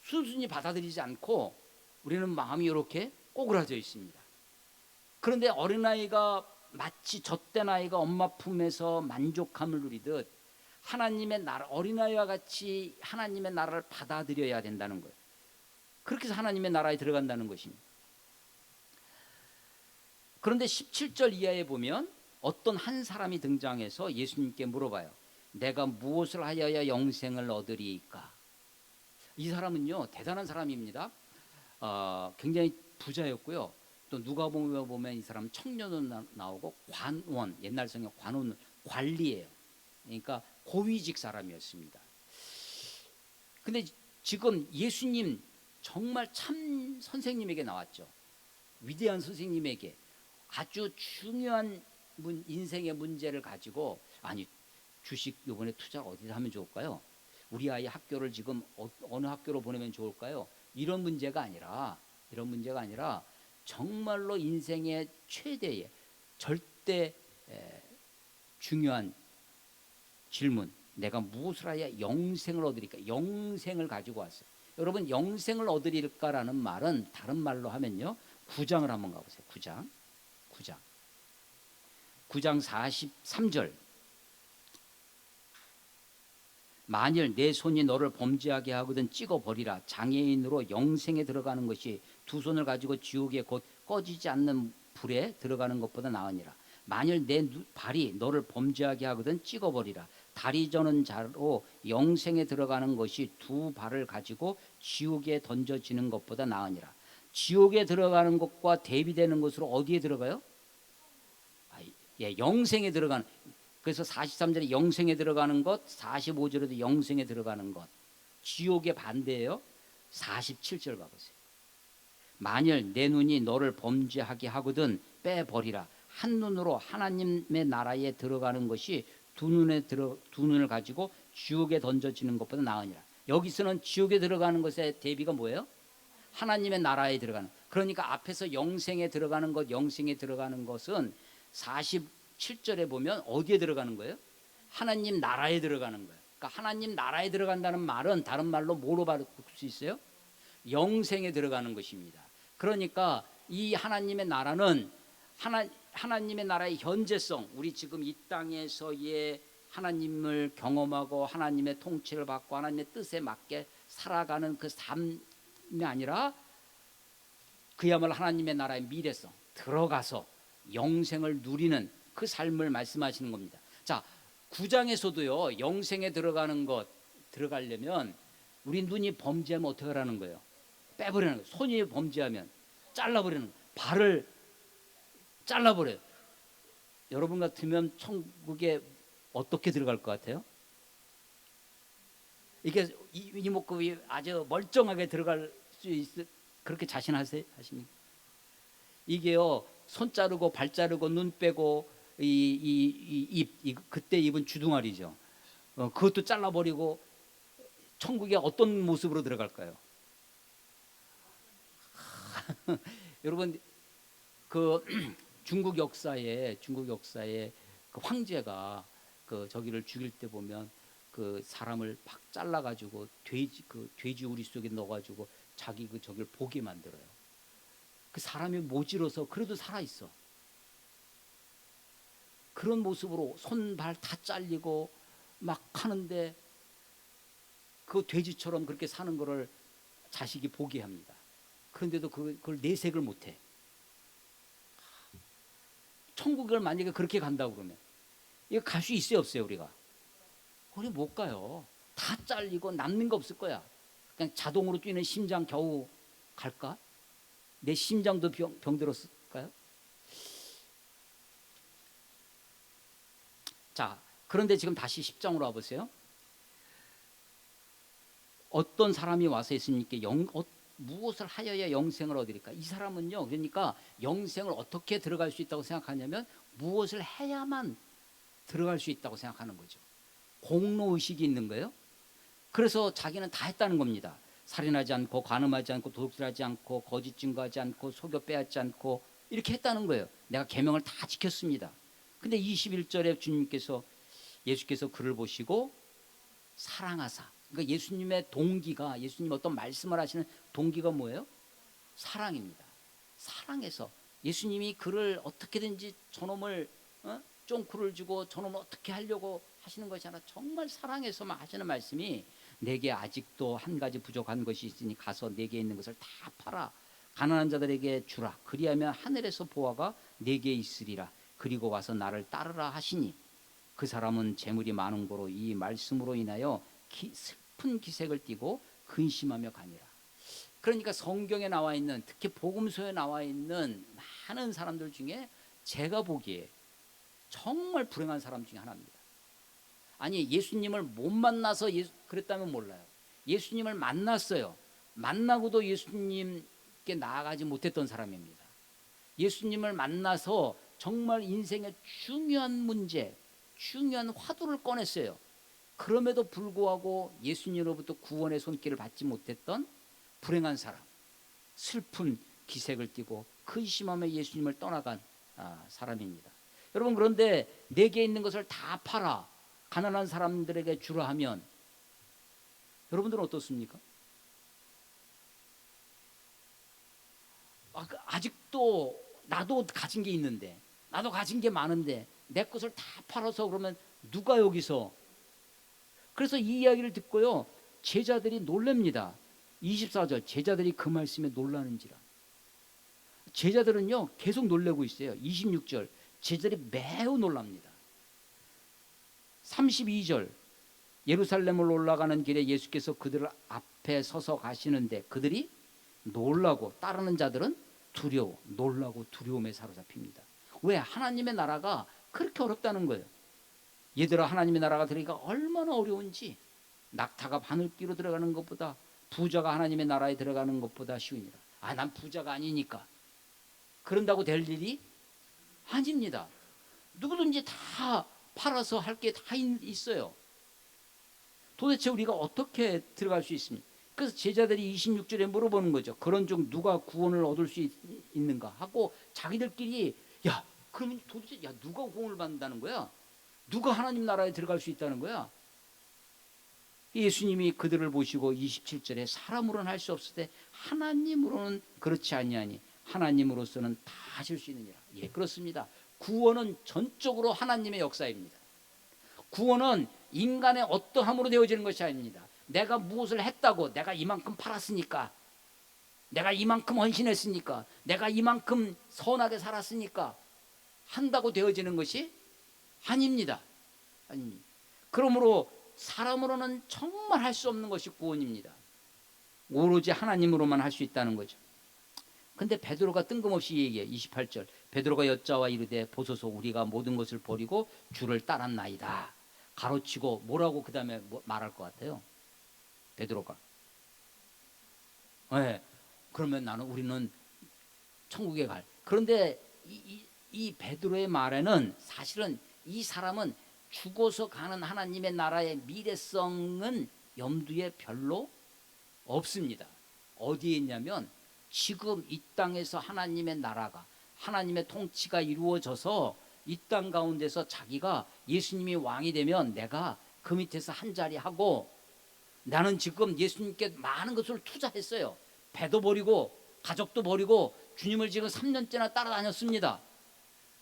순순히 받아들이지 않고 우리는 마음이 이렇게 꼬그라져 있습니다. 그런데 어린아이가 마치 젖된 아이가 엄마 품에서 만족함을 누리듯 하나님의 나라, 어린아이와 같이 하나님의 나라를 받아들여야 된다는 거예요. 그렇게 해서 하나님의 나라에 들어간다는 것입니다. 그런데 17절 이하에 보면 어떤 한 사람이 등장해서 예수님께 물어봐요. 내가 무엇을 하여야 영생을 얻으리이까? 이 사람은요, 대단한 사람입니다. 굉장히 부자였고요. 또 누가 보면 이 사람 청년은 나오고 관원, 옛날 성경 관원, 관리예요. 그러니까 고위직 사람이었습니다. 근데 지금 예수님 정말 참 선생님에게 나왔죠. 위대한 선생님에게 아주 중요한 인생의 문제를 가지고, 아니 주식 이번에 투자 어디다 하면 좋을까요? 우리 아이 학교를 지금 어느 학교로 보내면 좋을까요? 이런 문제가 아니라 정말로 인생의 최대의 절대 중요한 질문, 내가 무엇을 하여 영생을 얻으리까? 영생을 가지고 왔어요. 여러분, 영생을 얻으리까라는 말은 다른 말로 하면요, 9장을 한번 가보세요. 9장 43절. 만일 내 손이 너를 범죄하게 하거든 찍어버리라. 장애인으로 영생에 들어가는 것이 두 손을 가지고 지옥에 곧 꺼지지 않는 불에 들어가는 것보다 나으니라. 만일 내 발이 너를 범죄하게 하거든 찍어버리라. 다리 저는 자로 영생에 들어가는 것이 두 발을 가지고 지옥에 던져지는 것보다 나으니라. 지옥에 들어가는 것과 대비되는 것으로 어디에 들어가요? 영생에 들어가는. 그래서 43절에 영생에 들어가는 것, 45절에도 영생에 들어가는 것. 지옥의 반대예요. 47절 봐보세요. 만일 내 눈이 너를 범죄하게 하거든 빼버리라. 한 눈으로 하나님의 나라에 들어가는 것이 두 눈을 가지고 지옥에 던져지는 것보다 나으니라. 여기서는 지옥에 들어가는 것의 대비가 뭐예요? 하나님의 나라에 들어가는. 그러니까 앞에서 영생에 들어가는 것, 영생에 들어가는 것은 47절에 보면 어디에 들어가는 거예요? 하나님 나라에 들어가는 거예요. 그러니까 하나님 나라에 들어간다는 말은 다른 말로 뭐로 바꿀 수 있어요? 영생에 들어가는 것입니다. 그러니까 이 하나님의 나라는 하나님의 나라의 현재성, 우리 지금 이 땅에서의 하나님을 경험하고 하나님의 통치를 받고 하나님의 뜻에 맞게 살아가는 그 삶이 아니라 그야말로 하나님의 나라의 미래성, 들어가서 영생을 누리는 그 삶을 말씀하시는 겁니다. 자, 9장에서도요, 영생에 들어가는 것, 들어가려면 우리 눈이 범죄하면 어떻게 하라는 거예요? 빼버리는 거예요. 손이 범죄하면 잘라버리는 거예요. 발을 잘라버려요. 여러분 같으면 천국에 어떻게 들어갈 것 같아요? 이게 이목구비 아주 멀쩡하게 들어갈 수 있을, 그렇게 자신하십니까? 이게요, 손 자르고 발 자르고 눈 빼고 그때 입은 주둥아리죠. 그것도 잘라버리고 천국에 어떤 모습으로 들어갈까요? 여러분, 그 중국 역사에 그 황제가 그 저기를 죽일 때 보면 그 사람을 팍 잘라 가지고 돼지 우리 속에 넣어 가지고 자기 그 저기를 보게 만들어요. 그 사람이 모질어서 그래도 살아 있어. 그런 모습으로 손발 다 잘리고 막 하는데 그 돼지처럼 그렇게 사는 거를 자식이 보게 합니다. 그런데도 그걸 내색을 못해. 천국을 만약에 그렇게 간다고 그러면 이거 갈 수 있어요, 없어요? 우리 못 가요. 다 잘리고 남는 거 없을 거야. 그냥 자동으로 뛰는 심장 겨우 갈까? 내 심장도 병들었을까요? 자, 그런데 지금 다시 10장으로 와보세요. 어떤 사람이 와서 예수님께 무엇을 하여야 영생을 얻으리까? 이 사람은요, 그러니까 영생을 어떻게 들어갈 수 있다고 생각하냐면 무엇을 해야만 들어갈 수 있다고 생각하는 거죠. 공로의식이 있는 거예요. 그래서 자기는 다 했다는 겁니다. 살인하지 않고, 간음하지 않고, 도둑질하지 않고, 거짓 증거하지 않고, 속여 빼앗지 않고 이렇게 했다는 거예요. 내가 계명을 다 지켰습니다. 근데 21절에 예수께서 그를 보시고 사랑하사. 그러니까 예수님의 동기가, 예수님 어떤 말씀을 하시는 동기가 뭐예요? 사랑입니다. 사랑해서 예수님이 그를 어떻게든지 저놈을 쫑쿠를 주고 저놈을 어떻게 하려고 하시는 것이 아니라 정말 사랑해서만 하시는 말씀이, 내게 아직도 한 가지 부족한 것이 있으니 가서 내게 있는 것을 다 팔아 가난한 자들에게 주라. 그리하면 하늘에서 보화가 내게 있으리라. 그리고 와서 나를 따르라 하시니 그 사람은 재물이 많은 고로 이 말씀으로 인하여 슬픈 기색을 띠고 근심하며 가니라. 그러니까 성경에 나와 있는, 특히 복음서에 나와 있는 많은 사람들 중에 제가 보기에 정말 불행한 사람 중에 하나입니다. 아니, 예수님을 못 만나서 그랬다면 몰라요. 예수님을 만났어요. 만나고도 예수님께 나아가지 못했던 사람입니다. 예수님을 만나서 정말 인생의 중요한 문제, 중요한 화두를 꺼냈어요. 그럼에도 불구하고 예수님으로부터 구원의 손길을 받지 못했던 불행한 사람, 슬픈 기색을 띠고 근심하며 예수님을 떠나간 사람입니다. 여러분, 그런데 내게 있는 것을 다 팔아 가난한 사람들에게 주라 하면 여러분들은 어떻습니까? 아직도 나도 가진 게 있는데, 나도 가진 게 많은데 내 것을 다 팔아서 그러면 누가 여기서. 그래서 이 이야기를 듣고요, 제자들이 놀랍니다. 24절, 제자들이 그 말씀에 놀라는지라. 제자들은요 계속 놀라고 있어요. 26절, 제자들이 매우 놀랍니다. 32절, 예루살렘을 올라가는 길에 예수께서 그들 앞에 서서 가시는데 그들이 놀라고, 따르는 자들은 놀라고 두려움에 사로잡힙니다. 왜? 하나님의 나라가 그렇게 어렵다는 거예요. 얘들아, 하나님의 나라가 들어가기가 얼마나 어려운지, 낙타가 바늘귀로 들어가는 것보다, 부자가 하나님의 나라에 들어가는 것보다 쉬우니라. 난 부자가 아니니까 그런다고 될 일이 아닙니다. 누구든지 다 팔아서 할 게 다 있어요. 도대체 우리가 어떻게 들어갈 수 있습니까? 그래서 제자들이 26절에 물어보는 거죠. 그런 중 누가 구원을 얻을 수 있는가 하고 자기들끼리, 그러면 도대체 누가 구원을 받는다는 거야? 누가 하나님 나라에 들어갈 수 있다는 거야? 예수님이 그들을 보시고 27절에 사람으로는 할 수 없을 때 하나님으로는 그렇지 아니하니 하나님으로서는 다 하실 수 있느니라. 예, 그렇습니다. 구원은 전적으로 하나님의 역사입니다. 구원은 인간의 어떠함으로 되어지는 것이 아닙니다. 내가 무엇을 했다고, 내가 이만큼 팔았으니까, 내가 이만큼 헌신했으니까, 내가 이만큼 선하게 살았으니까 한다고 되어지는 것이 아닙니다. 그러므로 사람으로는 정말 할 수 없는 것이 구원입니다. 오로지 하나님으로만 할 수 있다는 거죠. 근데 베드로가 뜬금없이 얘기해. 28절, 베드로가 여짜와 이르되 보소서, 우리가 모든 것을 버리고 주를 따랐나이다. 가로치고 뭐라고 그 다음에 말할 것 같아요? 베드로가, 그러면 우리는 천국에 갈. 그런데 이 베드로의 말에는 사실은 이 사람은 죽어서 가는 하나님의 나라의 미래성은 염두에 별로 없습니다. 어디에 있냐면 지금 이 땅에서 하나님의 나라가, 하나님의 통치가 이루어져서 이 땅 가운데서 자기가 예수님이 왕이 되면 내가 그 밑에서 한 자리 하고, 나는 지금 예수님께 많은 것을 투자했어요. 배도 버리고 가족도 버리고 주님을 지금 3년째나 따라다녔습니다.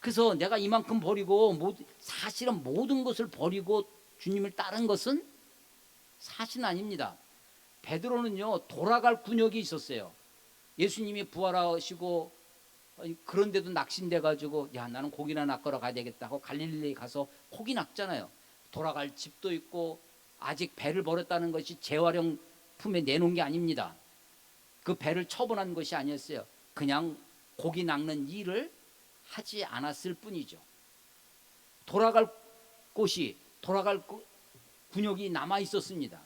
그래서 내가 이만큼 버리고 사실은 모든 것을 버리고 주님을 따른 것은 사실은 아닙니다. 베드로는요, 돌아갈 군역이 있었어요. 예수님이 부활하시고 그런데도 낙심돼 가지고 야, 나는 고기나 낚으러 가야 되겠다 하고 갈릴리 가서 고기 낚잖아요. 돌아갈 집도 있고, 아직 배를 버렸다는 것이 재활용 품에 내놓은 게 아닙니다. 그 배를 처분한 것이 아니었어요. 그냥 고기 낚는 일을 하지 않았을 뿐이죠. 돌아갈 곳이, 돌아갈 군역이 남아 있었습니다.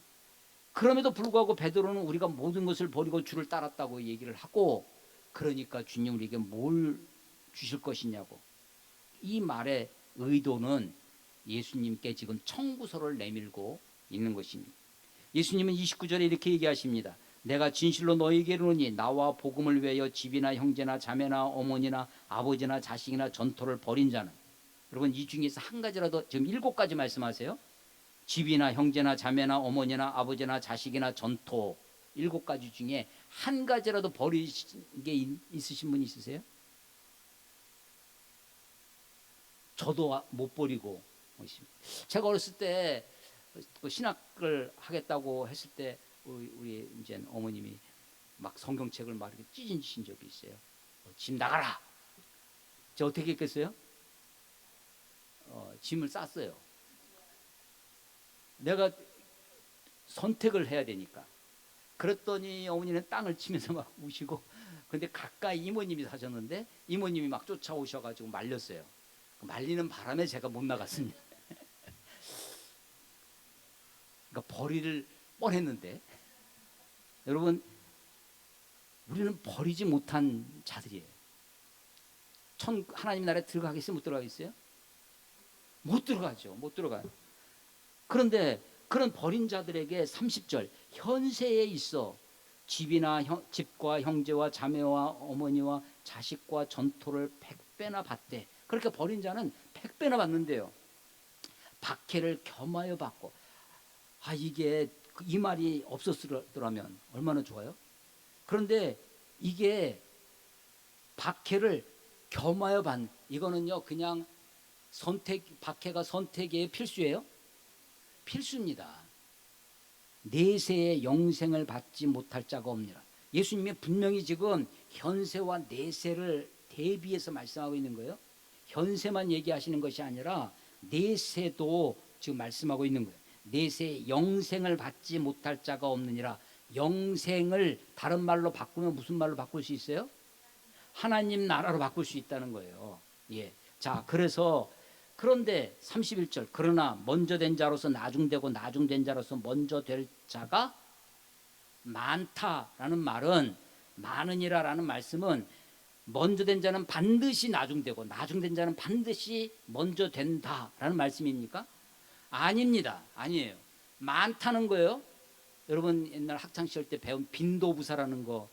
그럼에도 불구하고 베드로는 우리가 모든 것을 버리고 주를 따랐다고 얘기를 하고, 그러니까 주님 우리에게 뭘 주실 것이냐고. 이 말의 의도는 예수님께 지금 청구서를 내밀고 있는 것입니다. 예수님은 29절에 이렇게 얘기하십니다. 내가 진실로 너희에게 이르노니 나와 복음을 위하여 집이나 형제나 자매나 어머니나 아버지나 자식이나 전토를 벌인 자는, 여러분 이 중에서 한 가지라도, 지금 7가지 말씀하세요. 집이나 형제나 자매나 어머니나 아버지나 자식이나 전토, 7가지 중에 한 가지라도 버리신 게 있으신 분 있으세요? 저도 못 버리고 있습니다. 제가 어렸을 때 신학을 하겠다고 했을 때 우리 이제 어머님이 막 성경책을 막 이렇게 찢으신 적이 있어요. 집 나가라. 저 어떻게 했겠어요? 짐을 쌌어요. 내가 선택을 해야 되니까. 그랬더니 어머니는 땅을 치면서 막 우시고, 근데 가까이 이모님이 사셨는데 이모님이 막 쫓아오셔가지고 말렸어요. 말리는 바람에 제가 못 나갔습니다. 그러니까 버릴 뻔했는데, 여러분 우리는 버리지 못한 자들이에요. 하나님 나라에 들어가겠어요? 못 들어가겠어요? 못 들어가죠. 못 들어가요. 그런데 그런 버린 자들에게 30절, 현세에 있어 집과 형제와 자매와 어머니와 자식과 전토를 100배나 받되, 그렇게 버린 자는 100배나 받는데요. 박해를 겸하여 받고. 이게 이 말이 없었더라면 얼마나 좋아요. 그런데 이게 박해를 겸하여 받는, 이거는요 그냥 박해가 선택의 필수예요. 필수입니다. 내세의 영생을 받지 못할 자가 없느니라. 예수님이 분명히 지금 현세와 내세를 대비해서 말씀하고 있는 거예요. 현세만 얘기하시는 것이 아니라 내세도 지금 말씀하고 있는 거예요. 내세의 영생을 받지 못할 자가 없느니라. 영생을 다른 말로 바꾸면 무슨 말로 바꿀 수 있어요? 하나님 나라로 바꿀 수 있다는 거예요. 예. 자, 그런데 31절, 그러나 먼저 된 자로서 나중되고 나중된 자로서 먼저 될 자가 많다라는 말은, 많으니라라는 말씀은 먼저 된 자는 반드시 나중되고 나중된 자는 반드시 먼저 된다라는 말씀입니까? 아닙니다. 아니에요. 많다는 거예요. 여러분 옛날 학창시절 때 배운 빈도부사라는 거,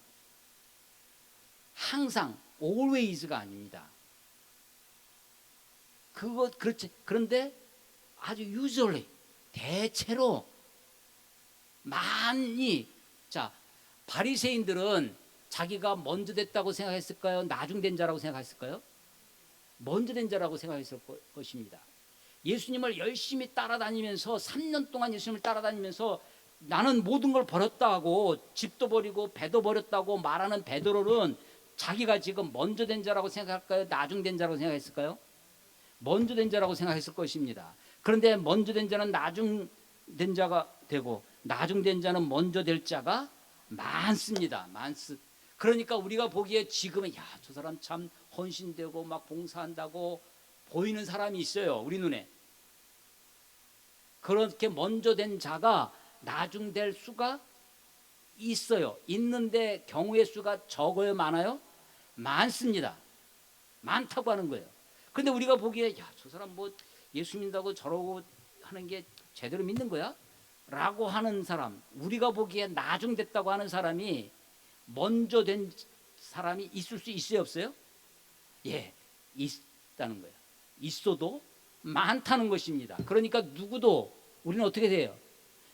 항상 always가 아닙니다. 그렇지. 그런데 아주 usually, 대체로 많이. 자, 바리새인들은 자기가 먼저 됐다고 생각했을까요? 나중된 자라고 생각했을까요? 먼저 된 자라고 생각했을 것입니다. 예수님을 열심히 따라다니면서 3년 동안 예수님을 따라다니면서 나는 모든 걸 버렸다고, 집도 버리고 배도 버렸다고 말하는 베드로는 자기가 지금 먼저 된 자라고 생각할까요? 나중된 자라고 생각했을까요? 먼저 된 자라고 생각했을 것입니다. 그런데 먼저 된 자는 나중된 자가 되고 나중된 자는 먼저 될 자가 많습니다. 그러니까 우리가 보기에 지금은 야, 저 사람 참 헌신되고 막 봉사한다고 보이는 사람이 있어요. 우리 눈에. 그렇게 먼저 된 자가 나중될 수가 있어요. 있는데 경우의 수가 적어요? 많아요? 많습니다. 많다고 하는 거예요. 근데 우리가 보기에 야, 저 사람 뭐 예수 믿는다고 저러고 하는 게 제대로 믿는 거야? 라고 하는 사람, 우리가 보기에 나중됐다고 하는 사람이 먼저 된 사람이 있을 수 있어요? 없어요? 예, 있다는 거예요. 있어도 많다는 것입니다. 그러니까 누구도 우리는 어떻게 돼요?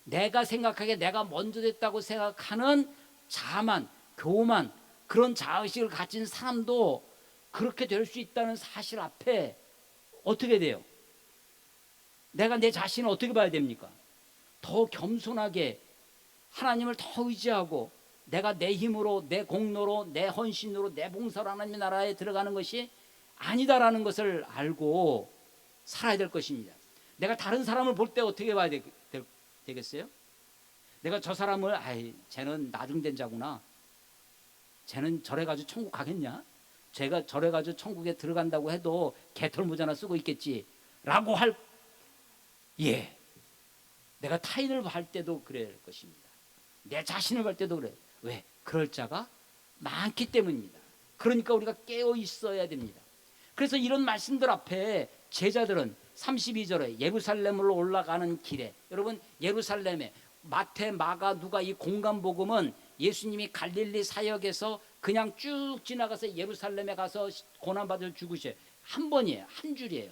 내가 생각하기에 내가 먼저 됐다고 생각하는 자만, 교만, 그런 자의식을 가진 사람도 그렇게 될 수 있다는 사실 앞에 어떻게 돼요? 내가 내 자신을 어떻게 봐야 됩니까? 더 겸손하게 하나님을 더 의지하고 내가 내 힘으로, 내 공로로, 내 헌신으로, 내 봉사로 하나님의 나라에 들어가는 것이 아니다라는 것을 알고 살아야 될 것입니다. 내가 다른 사람을 볼 때 어떻게 봐야 되겠어요? 내가 저 사람을 쟤는 나중된 자구나, 쟤는 저래가지고 천국 가겠냐, 쟤가 저래가지고 천국에 들어간다고 해도 개털 모자나 쓰고 있겠지 라고 할, 예, 내가 타인을 볼 때도 그럴 것입니다. 내 자신을 볼 때도 그래요. 왜? 그럴 자가 많기 때문입니다. 그러니까 우리가 깨어 있어야 됩니다. 그래서 이런 말씀들 앞에 제자들은 32절에 예루살렘으로 올라가는 길에, 여러분 예루살렘에 마태, 마가, 누가 이 공간복음은 예수님이 갈릴리 사역에서 그냥 쭉 지나가서 예루살렘에 가서 고난받을 죽으셔요. 한 번이에요. 한 줄이에요.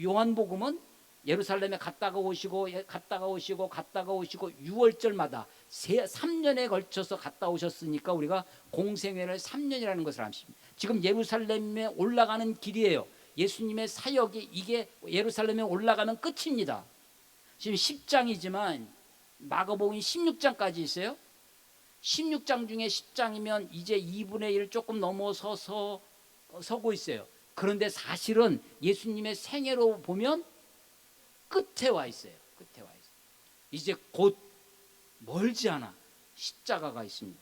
요한복음은 예루살렘에 갔다가 오시고 6월절마다 3년에 걸쳐서 갔다 오셨으니까 우리가 공생애를 3년이라는 것을 압니다. 지금 예루살렘에 올라가는 길이에요. 예수님의 사역이 이게 예루살렘에 올라가면 끝입니다. 지금 10장이지만 마가복음 16장까지 있어요. 16장 중에 10장이면 이제 2분의 1 조금 넘어서서 서고 있어요. 그런데 사실은 예수님의 생애로 보면 끝에 와 있어요. 끝에 와 있어요. 이제 곧 멀지 않아 십자가가 있습니다.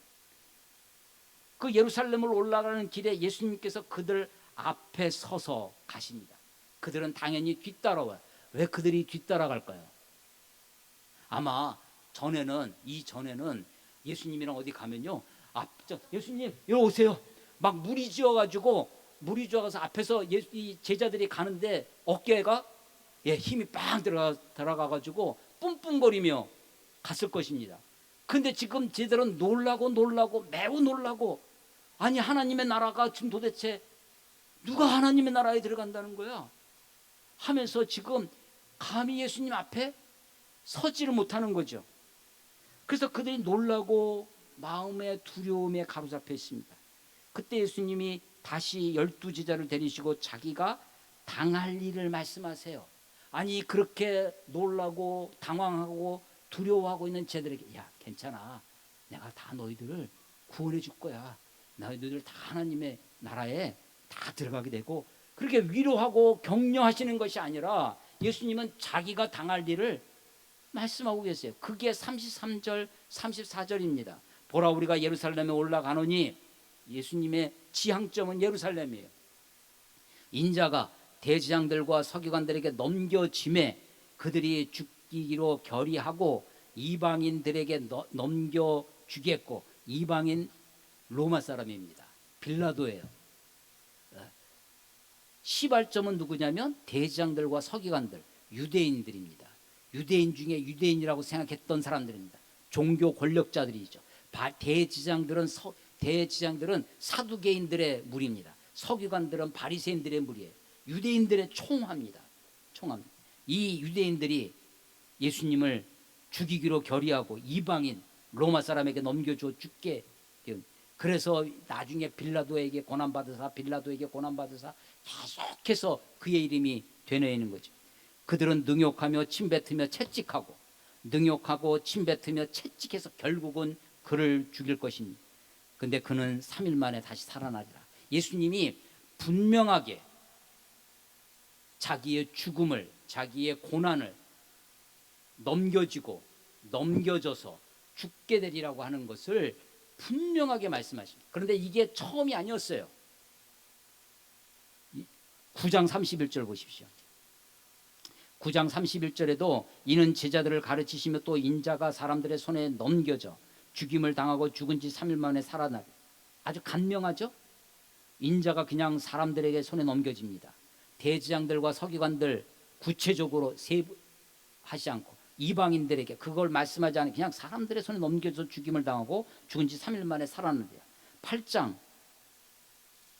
그 예루살렘을 올라가는 길에 예수님께서 그들 앞에 서서 가십니다. 그들은 당연히 뒤따라와요. 왜 그들이 뒤따라갈까요? 아마 이전에는 예수님이랑 어디 가면요, 예수님 여기 오세요, 막 물이 지어가서 앞에서 이 제자들이 가는데 어깨가 힘이 빵 들어가가지고 뿜뿜거리며 갔을 것입니다. 근데 지금 제자들은 놀라고 매우 놀라고, 아니 하나님의 나라가 지금 도대체 누가 하나님의 나라에 들어간다는 거야 하면서 지금 감히 예수님 앞에 서지를 못하는 거죠. 그래서 그들이 놀라고 마음의 두려움에 가로잡혀 있습니다. 그때 예수님이 다시 12제자를 데리시고 자기가 당할 일을 말씀하세요. 아니 그렇게 놀라고 당황하고 두려워하고 있는 제자들에게, 야 괜찮아, 내가 다 너희들을 구원해 줄 거야, 너희들 다 하나님의 나라에 다 들어가게 되고, 그렇게 위로하고 격려하시는 것이 아니라 예수님은 자기가 당할 일을 말씀하고 계세요. 그게 33절 34절입니다 보라 우리가 예루살렘에 올라가노니, 예수님의 지향점은 예루살렘이에요. 인자가 대제장들과 서기관들에게 넘겨짐에 그들이 죽이기로 결의하고 이방인들에게 넘겨주겠고, 이방인 로마 사람입니다. 빌라도예요. 시발점은 누구냐면 대제장들과 서기관들, 유대인들입니다. 유대인 중에 유대인이라고 생각했던 사람들입니다. 종교 권력자들이죠. 대제장들은 사두개인들의 무리입니다. 서기관들은 바리새인들의 무리예요. 유대인들의 총합니다. 이 유대인들이 예수님을 죽이기로 결의하고 이방인 로마 사람에게 넘겨줘 죽게 되었. 그래서 나중에 빌라도에게 고난받으사 계속해서 그의 이름이 되뇌이는 거죠. 그들은 능욕하며 침뱉으며 채찍하고 채찍해서 결국은 그를 죽일 것입니다. 근데 그는 3일 만에 다시 살아나리라. 예수님이 분명하게 자기의 죽음을, 자기의 고난을 넘겨져서 죽게 되리라고 하는 것을 분명하게 말씀하십니다. 그런데 이게 처음이 아니었어요. 9장 31절 보십시오. 9장 31절에도 이는 제자들을 가르치시며 또 인자가 사람들의 손에 넘겨져 죽임을 당하고 죽은 지 3일 만에 살아날. 아주 간명하죠. 인자가 그냥 사람들에게 손에 넘겨집니다. 대제장들과 서기관들 구체적으로 세부하지 않고 이방인들에게 그걸 말씀하지 않고 그냥 사람들의 손에 넘겨져 죽임을 당하고 죽은 지 3일 만에 살아난대요. 8장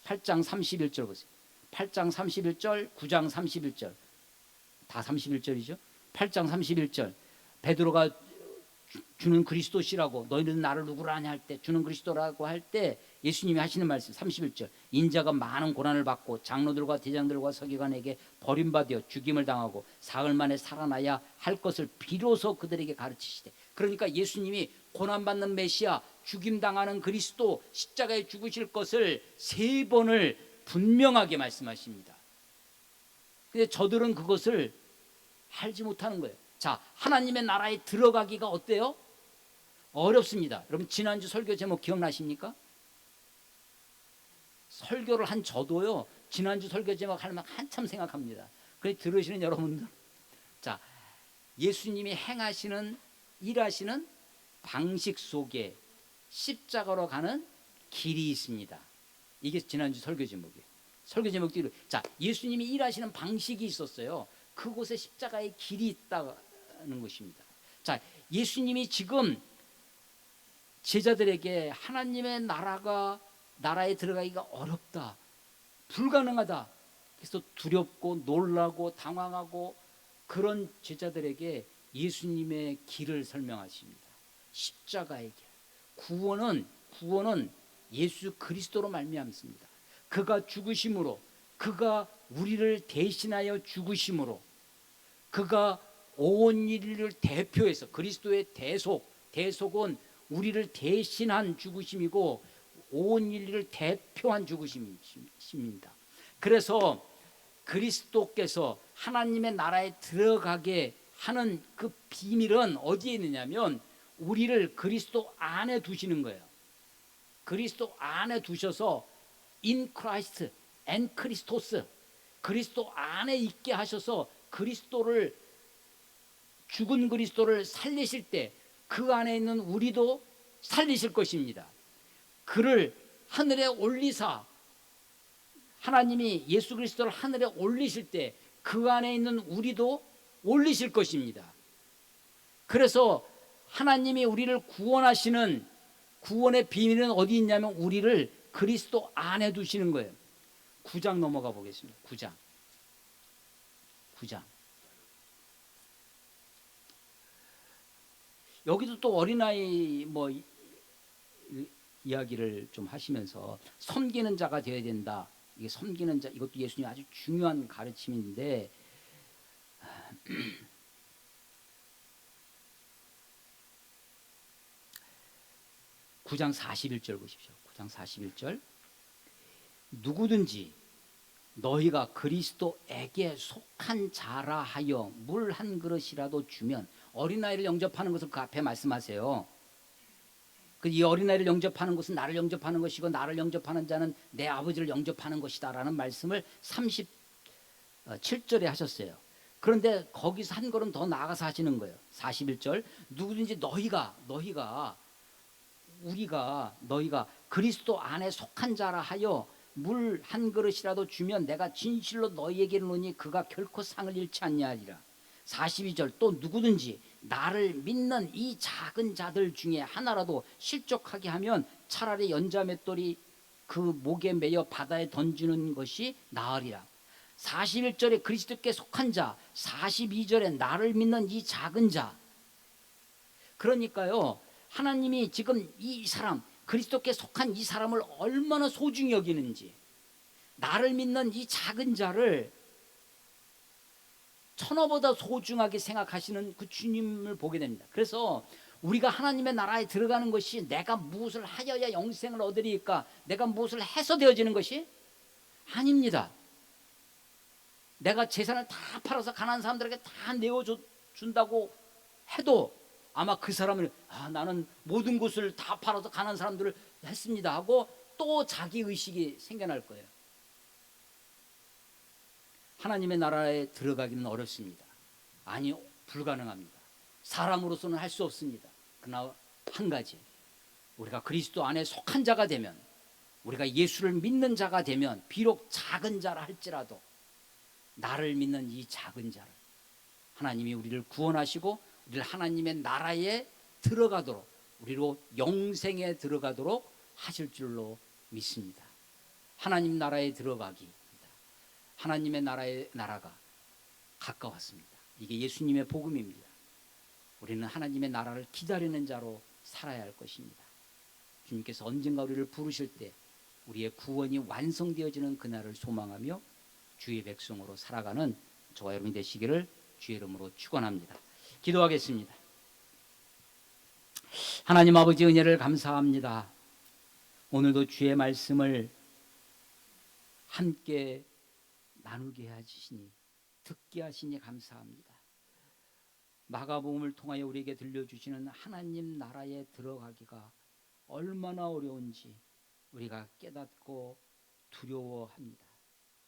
8장 31절 보세요. 8장 31절, 9장 31절. 다 31절이죠. 8장 31절. 베드로가 주는 그리스도시라고 너희는 나를 누구라 하냐 할 때 주는 그리스도라고 할 때 예수님이 하시는 말씀 31절. 인자가 많은 고난을 받고 장로들과 대장들과 서기관에게 버림받아 죽임을 당하고 사흘 만에 살아나야 할 것을 비로소 그들에게 가르치시되. 그러니까 예수님이 고난받는 메시아, 죽임당하는 그리스도, 십자가에 죽으실 것을 3번을 분명하게 말씀하십니다. 근데 저들은 그것을 알지 못하는 거예요. 자, 하나님의 나라에 들어가기가 어때요? 어렵습니다. 여러분 지난주 설교 제목 기억나십니까? 설교를 한 저도요, 지난주 설교 제목 하려면 한참 생각합니다. 그래서 들으시는 여러분들, 자, 예수님이 행하시는, 일하시는 방식 속에 십자가로 가는 길이 있습니다. 이게 지난주 설교 제목이에요. 설교 제목도, 자, 예수님이 일하시는 방식이 있었어요. 그곳에 십자가의 길이 있다는 것입니다. 자, 예수님이 지금 제자들에게 하나님의 나라에 들어가기가 어렵다, 불가능하다, 그래서 두렵고 놀라고 당황하고 그런 제자들에게 예수님의 길을 설명하십니다. 십자가의 길. 구원은 예수 그리스도로 말미암습니다. 그가 죽으심으로, 그가 우리를 대신하여 죽으심으로, 그가 온 인류를 대표해서, 그리스도의 대속은 우리를 대신한 죽으심이고 온 인류를 대표한 죽으심입니다. 그래서 그리스도께서 하나님의 나라에 들어가게 하는 그 비밀은 어디에 있느냐면 우리를 그리스도 안에 두시는 거예요. 그리스도 안에 두셔서 in Christ and Christos, 그리스도 안에 있게 하셔서 그리스도를, 죽은 그리스도를 살리실 때 그 안에 있는 우리도 살리실 것입니다. 그를 하늘에 올리사, 하나님이 예수 그리스도를 하늘에 올리실 때 그 안에 있는 우리도 올리실 것입니다. 그래서 하나님이 우리를 구원하시는 구원의 비밀은 어디 있냐면 우리를 그리스도 안에 두시는 거예요. 9장 넘어가 보겠습니다. 9장. 여기도 또 어린아이 이야기를 좀 하시면서 섬기는 자가 되어야 된다. 이게 섬기는 자, 이것도 예수님 아주 중요한 가르침인데, 9장 41절 보십시오. 9장 41절. 누구든지 너희가 그리스도에게 속한 자라 하여 물 한 그릇이라도 주면, 어린아이를 영접하는 것을 그 앞에 말씀하세요. 이 어린아이를 영접하는 것은 나를 영접하는 것이고 나를 영접하는 자는 내 아버지를 영접하는 것이다 라는 말씀을 37절에 하셨어요. 그런데 거기서 한 걸음 더 나아가서 하시는 거예요. 41절. 누구든지 너희가 그리스도 안에 속한 자라 하여 물 한 그릇이라도 주면 내가 진실로 너희에게 이르노니 그가 결코 상을 잃지 아니하리라. 42절. 또 누구든지 나를 믿는 이 작은 자들 중에 하나라도 실족하게 하면 차라리 연자맷돌이 그 목에 매여 바다에 던지는 것이 나으리라. 41절에 그리스도께 속한 자, 42절에 나를 믿는 이 작은 자. 그러니까요, 하나님이 지금 이 사람, 그리스도께 속한 이 사람을 얼마나 소중히 여기는지, 나를 믿는 이 작은 자를 천하보다 소중하게 생각하시는 그 주님을 보게 됩니다. 그래서 우리가 하나님의 나라에 들어가는 것이 내가 무엇을 하여야 영생을 얻으리까, 내가 무엇을 해서 되어지는 것이 아닙니다. 내가 재산을 다 팔아서 가난한 사람들에게 다 내어준다고 해도 아마 그 사람은 나는 모든 것을 다 팔아서 가난한 사람들을 했습니다 하고 또 자기 의식이 생겨날 거예요. 하나님의 나라에 들어가기는 어렵습니다. 아니, 불가능합니다. 사람으로서는 할 수 없습니다. 그러나 한 가지, 우리가 그리스도 안에 속한 자가 되면, 우리가 예수를 믿는 자가 되면, 비록 작은 자라 할지라도 나를 믿는 이 작은 자를 하나님이 우리를 구원하시고 우리를 하나님의 나라에 들어가도록, 우리로 영생에 들어가도록 하실 줄로 믿습니다. 하나님 나라에 들어가기입니다. 하나님의 나라가 가까웠습니다. 이게 예수님의 복음입니다. 우리는 하나님의 나라를 기다리는 자로 살아야 할 것입니다. 주님께서 언젠가 우리를 부르실 때 우리의 구원이 완성되어지는 그날을 소망하며 주의 백성으로 살아가는 저와 여러분이 되시기를 주의 이름으로 축원합니다. 기도하겠습니다. 하나님 아버지 은혜를 감사합니다. 오늘도 주의 말씀을 함께 나누게 하시니 듣게 하시니 감사합니다. 마가복음을 통하여 우리에게 들려주시는 하나님 나라에 들어가기가 얼마나 어려운지 우리가 깨닫고 두려워합니다.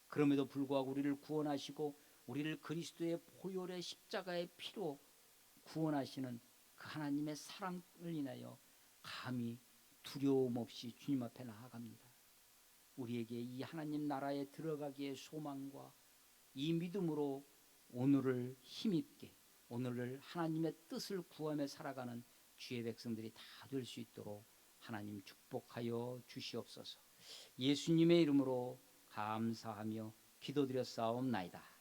그럼에도 불구하고 우리를 구원하시고 우리를 그리스도의 보혈의 십자가의 피로 구원하시는 그 하나님의 사랑을 인하여 감히 두려움 없이 주님 앞에 나아갑니다. 우리에게 이 하나님 나라에 들어가기의 소망과 이 믿음으로 오늘을 힘있게, 오늘을 하나님의 뜻을 구하며 살아가는 주의 백성들이 다 될 수 있도록 하나님 축복하여 주시옵소서. 예수님의 이름으로 감사하며 기도드렸사옵나이다.